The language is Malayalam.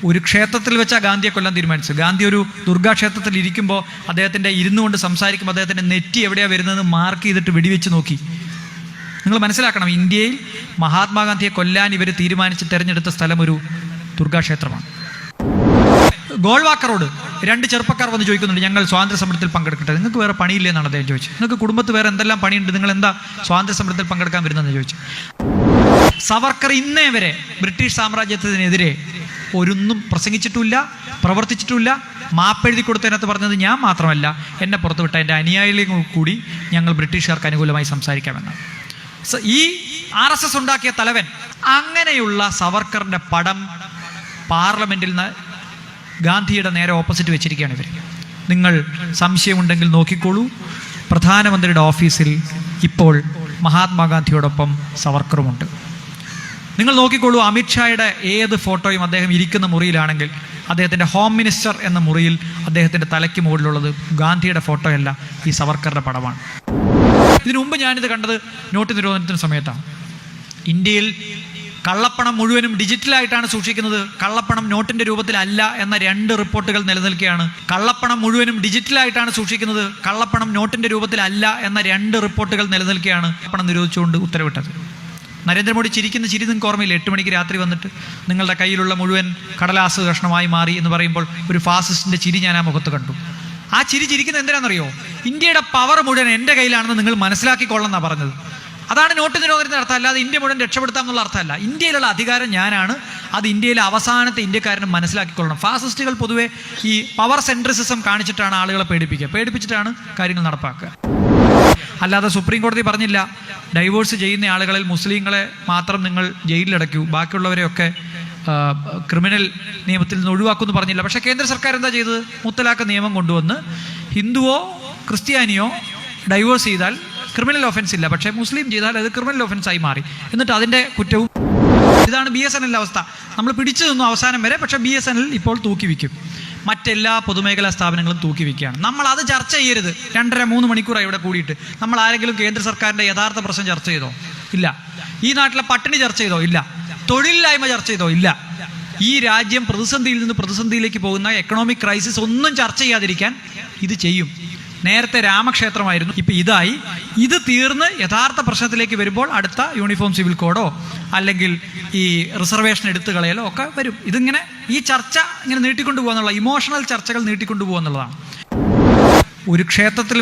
ഒരു ക്ഷേത്രത്തിൽ വെച്ചാൽ ഗാന്ധിയെ കൊല്ലാൻ തീരുമാനിച്ചത്. ഗാന്ധി ഒരു ദുർഗാക്ഷേത്രത്തിൽ ഇരിക്കുമ്പോൾ അദ്ദേഹത്തിൻ്റെ ഇരുന്നുകൊണ്ട് സംസാരിക്കുമ്പോൾ അദ്ദേഹത്തിൻ്റെ നെറ്റി എവിടെയാണ് വരുന്നതെന്ന് മാർക്ക് ചെയ്തിട്ട് വെടിവെച്ച് നോക്കി. നിങ്ങൾ മനസ്സിലാക്കണം, ഇന്ത്യയിൽ മഹാത്മാഗാന്ധിയെ കൊല്ലാൻ ഇവർ തീരുമാനിച്ച് തിരഞ്ഞെടുത്ത സ്ഥലം ഒരു ദുർഗാക്ഷേത്രമാണ്. ഗോൾവാക്കറോട് 2 ചെറുപ്പക്കാർ വന്ന് ചോദിക്കുന്നുണ്ട്, ഞങ്ങൾ സ്വാതന്ത്ര്യ സമരത്തിൽ പങ്കെടുക്കട്ടെ, നിങ്ങൾക്ക് വേറെ പണിയില്ലേ എന്നാണ് അദ്ദേഹം ചോദിച്ചത്. നിങ്ങൾക്ക് കുടുംബത്ത് വേറെ എന്തെല്ലാം പണിയുണ്ട്, നിങ്ങൾ എന്താ സ്വാതന്ത്ര്യ സമരത്തിൽ പങ്കെടുക്കാൻ വരുന്നതെന്ന് ചോദിച്ചു. സവർക്കർ ഇന്നേ വരെ ബ്രിട്ടീഷ് സാമ്രാജ്യത്തിനെതിരെ ഒരൊന്നും പ്രസംഗിച്ചിട്ടില്ല, പ്രവർത്തിച്ചിട്ടില്ല. മാപ്പെഴുതി കൊടുത്തതിനകത്ത് പറഞ്ഞത് ഞാൻ മാത്രമല്ല, എന്നെ പുറത്തുവിട്ട എൻ്റെ അനുയായികളും കൂടി ഞങ്ങൾ ബ്രിട്ടീഷുകാർക്ക് അനുകൂലമായി സംസാരിക്കാമെന്നാണ്. ഈ RSS ഉണ്ടാക്കിയ തലവൻ അങ്ങനെയുള്ള സവർക്കറിൻ്റെ പടം പാർലമെൻറ്റിൽ നിന്ന് ഗാന്ധിയുടെ നേരെ ഓപ്പോസിറ്റ് വെച്ചിരിക്കുകയാണ് ഇവർ. നിങ്ങൾ സംശയമുണ്ടെങ്കിൽ നോക്കിക്കോളൂ, പ്രധാനമന്ത്രിയുടെ ഓഫീസിൽ ഇപ്പോൾ മഹാത്മാഗാന്ധിയോടൊപ്പം സവർക്കറുമുണ്ട്. നിങ്ങൾ നോക്കിക്കോളൂ, അമിത്ഷായുടെ ഏത് ഫോട്ടോയും അദ്ദേഹം ഇരിക്കുന്ന മുറിയിലാണെങ്കിൽ അദ്ദേഹത്തിൻ്റെ ഹോം മിനിസ്റ്റർ എന്ന മുറിയിൽ അദ്ദേഹത്തിൻ്റെ തലയ്ക്ക് മുകളിലുള്ളത് ഗാന്ധിയുടെ ഫോട്ടോയല്ല, ഈ സവർക്കറുടെ പടമാണ്. ഇതിനു മുമ്പ് ഞാനിത് കണ്ടത് നോട്ട് നിരോധനത്തിന് സമയത്താണ്. ഇന്ത്യയിൽ കള്ളപ്പണം മുഴുവനും ഡിജിറ്റലായിട്ടാണ് സൂക്ഷിക്കുന്നത്, കള്ളപ്പണം നോട്ടിൻ്റെ രൂപത്തിലല്ല എന്ന 2 റിപ്പോർട്ടുകൾ നിലനിൽക്കുകയാണ്. കള്ളപ്പണം മുഴുവനും ഡിജിറ്റലായിട്ടാണ് സൂക്ഷിക്കുന്നത്, കള്ളപ്പണം നോട്ടിൻ്റെ രൂപത്തിലല്ല എന്ന 2 റിപ്പോർട്ടുകൾ നിലനിൽക്കുകയാണ് പണം നിരോധിച്ചുകൊണ്ട് ഉത്തരവിട്ടത്. നരേന്ദ്രമോദി ചിരിക്കുന്ന ചിരി നിങ്ങൾക്ക് ഓർമ്മയില്ല? 8 മണിക്ക് രാത്രി വന്നിട്ട് നിങ്ങളുടെ കയ്യിലുള്ള മുഴുവൻ കടലാസ് കഷ്ണമായി മാറി എന്ന് പറയുമ്പോൾ ഒരു ഫാസിസ്റ്റിൻ്റെ ചിരി ഞാൻ ആ മുഖത്ത് കണ്ടു. ആ ചിരി ചിരിക്കുന്നത് എന്തിനാണെന്നറിയോ? ഇന്ത്യയുടെ പവർ മുഴുവൻ എൻ്റെ കയ്യിലാണെന്ന് നിങ്ങൾ മനസ്സിലാക്കിക്കൊള്ളണം എന്നാണ് പറഞ്ഞത്. അതാണ് നോട്ട് നിരോധനത്തിൻ്റെ അർത്ഥം. അല്ലാതെ ഇന്ത്യ മുഴുവൻ രക്ഷപ്പെടുത്താം എന്നുള്ള അർത്ഥമല്ല. ഇന്ത്യയിലുള്ള അധികാരം ഞാനാണ്, അത് ഇന്ത്യയിലെ അവസാനത്തെ ഇന്ത്യക്കാരനും മനസ്സിലാക്കിക്കൊള്ളണം. ഫാസിസ്റ്റുകൾ പൊതുവെ ഈ പവർ സെൻട്രിസിസം കാണിച്ചിട്ടാണ് ആളുകളെ പേടിപ്പിച്ചിട്ടാണ് കാര്യങ്ങൾ നടപ്പാക്കുക. അല്ലാതെ സുപ്രീം കോടതി പറഞ്ഞില്ല ഡൈവോഴ്സ് ചെയ്യുന്ന ആളുകളിൽ മുസ്ലിങ്ങളെ മാത്രം നിങ്ങൾ ജയിലിലടയ്ക്കൂ, ബാക്കിയുള്ളവരെയൊക്കെ ക്രിമിനൽ നിയമത്തിൽ നിന്ന് ഒഴിവാക്കുമെന്ന് പറഞ്ഞില്ല. പക്ഷേ കേന്ദ്ര സർക്കാർ എന്താ ചെയ്തത്? മുത്തലാഖ് നിയമം കൊണ്ടുവന്ന് ഹിന്ദുവോ ക്രിസ്ത്യാനിയോ ഡൈവോഴ്സ് ചെയ്താൽ ക്രിമിനൽ ഒഫൻസ് ഇല്ല, പക്ഷേ മുസ്ലിം ചെയ്താൽ അത് ക്രിമിനൽ ഒഫൻസായി മാറി. എന്നിട്ട് അതിൻ്റെ കുറ്റവും. ഇതാണ് BSNL അവസ്ഥ. നമ്മൾ പിടിച്ചു നിന്നു അവസാനം വരെ, പക്ഷേ BSNL ഇപ്പോൾ തൂക്കി വയ്ക്കും. മറ്റെല്ലാ പൊതുമേഖലാ സ്ഥാപനങ്ങളും തൂക്കി വയ്ക്കുകയാണ്. നമ്മൾ അത് ചർച്ച ചെയ്യരുത്. 2.5-3 മണിക്കൂറായി ഇവിടെ കൂടിയിട്ട്. നമ്മൾ ആരെങ്കിലും കേന്ദ്ര സർക്കാരിൻ്റെ യഥാർത്ഥ പ്രശ്നം ചർച്ച ചെയ്തോ? ഇല്ല. ഈ നാട്ടിലെ പട്ടിണി ചർച്ച ചെയ്തോ? ഇല്ല. തൊഴിലില്ലായ്മ ചർച്ച ചെയ്തോ? ഇല്ല. ഈ രാജ്യം പ്രതിസന്ധിയിൽ നിന്ന് പ്രതിസന്ധിയിലേക്ക് പോകുന്ന എക്കണോമിക് ക്രൈസിസ് ഒന്നും ചർച്ച ചെയ്യാതിരിക്കാൻ ഇത് ചെയ്യും. നേരത്തെ രാമക്ഷേത്രമായിരുന്നു, ഇപ്പം ഇതായി. ഇത് തീർന്ന് യഥാർത്ഥ പ്രശ്നത്തിലേക്ക് വരുമ്പോൾ അടുത്ത യൂണിഫോം സിവിൽ കോഡോ അല്ലെങ്കിൽ ഈ റിസർവേഷൻ എടുത്തു കളയലോ ഒക്കെ വരും. ഇതിങ്ങനെ ഈ ചർച്ച ഇങ്ങനെ നീട്ടിക്കൊണ്ടു പോകുക എന്നുള്ള, ഇമോഷണൽ ചർച്ചകൾ നീട്ടിക്കൊണ്ടു പോകുക എന്നുള്ളതാണ്. ഒരു ക്ഷേത്രത്തിൽ